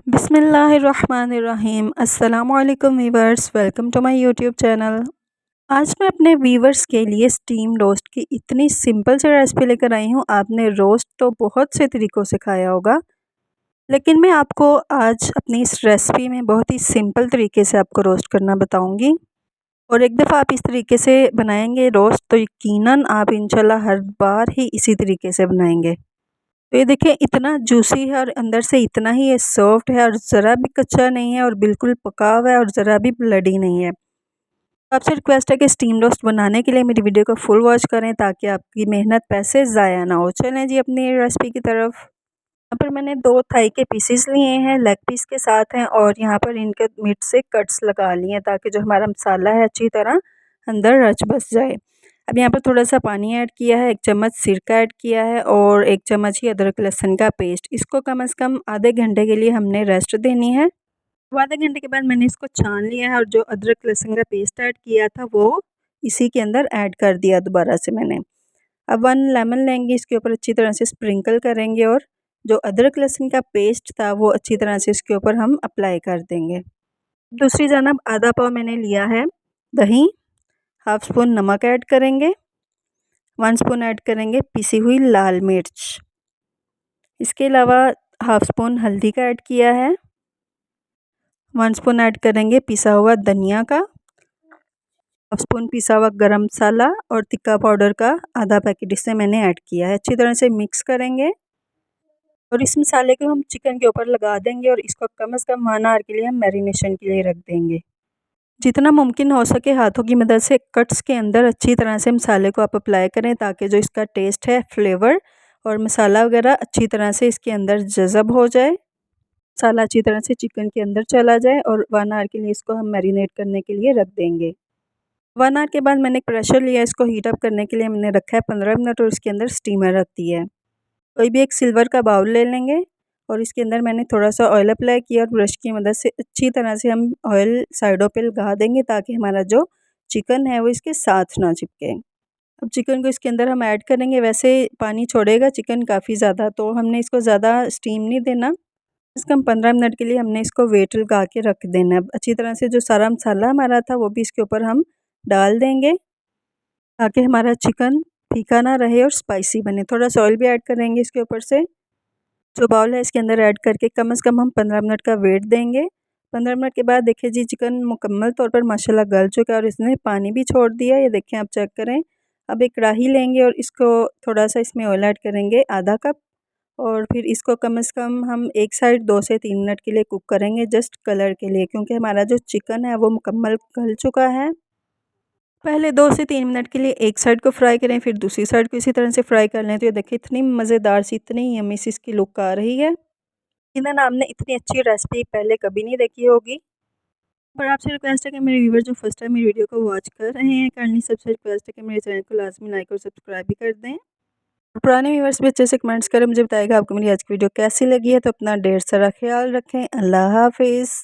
बिस्मिल्लाहिर्रहमानिर्रहीम। अस्सलामुअलैकुम viewers, welcome to my YouTube channel. आज मैं अपने वीवर्स के लिए स्टीम रोस्ट की इतनी सिंपल सी रेसिपी लेकर आई हूँ। आपने रोस्ट तो बहुत से तरीक़ों से खाया होगा, लेकिन मैं आपको आज अपनी इस रेसिपी में बहुत ही सिंपल तरीके से आपको रोस्ट करना बताऊँगी। और एक दफ़ा आप इस तरीके से बनाएंगे रोस्ट तो यकीनन आप इंशाल्लाह हर बार ही इसी तरीके से बनाएंगे। तो ये देखिए इतना जूसी है और अंदर से इतना ही ये सॉफ्ट है और ज़रा भी कच्चा नहीं है और बिल्कुल पका हुआ है और ज़रा भी ब्लडी नहीं है। आपसे रिक्वेस्ट है कि स्टीम रोस्ट बनाने के लिए मेरी वीडियो को फुल वॉच करें ताकि आपकी मेहनत पैसे ज़ाया ना हो। चलें जी अपनी रेसिपी की तरफ। यहाँ पर मैंने 2 थाई के पीसेस लिए हैं, लेग पीस के साथ हैं, और यहाँ पर इनके मीट से कट्स लगा लिए हैं ताकि जो हमारा मसाला है अच्छी तरह अंदर रच बस जाए। अब यहाँ पर थोड़ा-सा पानी ऐड किया है, 1 चम्मच सिरका ऐड किया है और 1 चम्मच ही अदरक लहसुन का पेस्ट। इसको कम से कम आधे घंटे के लिए हमने रेस्ट देनी है। अब आधे घंटे के बाद मैंने इसको छान लिया है और जो अदरक लहसुन का पेस्ट ऐड किया था वो इसी के अंदर ऐड कर दिया दोबारा से मैंने। अब 1 लेमन लेंगे, इसके ऊपर अच्छी तरह से स्प्रिंकल करेंगे और जो अदरक लहसुन का पेस्ट था वो अच्छी तरह से इसके ऊपर हम अप्लाई कर देंगे। दूसरी जानब आधा पाव मैंने लिया है दही, हाफ़ स्पून नमक ऐड करेंगे, 1 स्पून ऐड करेंगे पिसी हुई लाल मिर्च। इसके अलावा हाफ़ स्पून हल्दी का ऐड किया है, 1 स्पून ऐड करेंगे पिसा हुआ धनिया का, हाफ़ स्पून पिसा हुआ गरम मसाला और तिक्का पाउडर का आधा पैकेट इससे मैंने ऐड किया है। अच्छी तरह से मिक्स करेंगे और इस मसाले को हम चिकन के ऊपर लगा देंगे और इसको कम से कम 1 आवर के लिए हम मैरिनेशन के लिए रख देंगे। जितना मुमकिन हो सके हाथों की मदद से कट्स के अंदर अच्छी तरह से मसाले को आप अप्लाई करें ताकि जो इसका टेस्ट है, फ्लेवर और मसाला वगैरह अच्छी तरह से इसके अंदर जज़ब हो जाए। मसाला अच्छी तरह से चिकन के अंदर चला जाए और 1 आवर के लिए इसको हम मैरिनेट करने के लिए रख देंगे। 1 आवर के बाद मैंने एक प्रेशर लिया, इसको हीट अप करने के लिए मैंने रखा है 15 मिनट और इसके अंदर स्टीमर रख दी है। कोई भी एक सिल्वर का बाउल ले लेंगे और इसके अंदर मैंने थोड़ा-सा ऑयल अप्लाई किया और ब्रश की मदद से अच्छी तरह से हम ऑयल साइडों पे लगा देंगे ताकि हमारा जो चिकन है वो इसके साथ ना चिपके। अब चिकन को इसके अंदर हम ऐड करेंगे, वैसे पानी छोड़ेगा चिकन काफ़ी ज़्यादा, तो हमने इसको ज़्यादा स्टीम नहीं देना। कम से कम 15 मिनट के लिए हमने इसको वेट लगा के रख देना है। अब अच्छी तरह से जो सारा मसाला हमारा था वो भी इसके ऊपर हम डाल देंगे ताकि हमारा चिकन फीका ना रहे और स्पाइसी बने। थोड़ा-सा ऑयल भी ऐड करेंगे इसके ऊपर से। जो बाउल है इसके अंदर ऐड करके कम से कम हम 15 मिनट का वेट देंगे। 15 मिनट के बाद देखिए जी चिकन मुकम्मल तौर पर माशाल्लाह गल चुका है और इसने पानी भी छोड़ दिया, ये देखें आप चेक करें। अब एक कढ़ाई लेंगे और इसको थोड़ा-सा इसमें ऑयल ऐड करेंगे आधा कप, और फिर इसको कम से कम हम एक साइड 2 से 3 मिनट के लिए कुक करेंगे जस्ट कलर के लिए, क्योंकि हमारा जो चिकन है वो मुकम्मल गल चुका है। पहले 2 से 3 मिनट के लिए एक साइड को फ्राई करें, फिर दूसरी साइड को इसी तरह से फ्राई कर लें। तो ये देखिए इतनी मज़ेदार सी, इतनी यम्मी सी इसकी लुक आ रही है। इधर आपने इतनी अच्छी रेसिपी पहले कभी नहीं देखी होगी। पर आपसे रिक्वेस्ट है कि मेरे व्यूअर जो फर्स्ट टाइम मेरी वीडियो को वॉच कर रहे हैं, काइंडली सबसे रिक्वेस्ट है कि मेरे चैनल को लाजमी लाइक और सब्सक्राइब भी कर दें। और पुराने व्यूअर्स भी अच्छे से कमेंट्स करें, मुझे बताएगा आपको मेरी आज की वीडियो कैसी लगी है। तो अपना ढेर सारा ख्याल रखें। अल्लाह हाफिज़।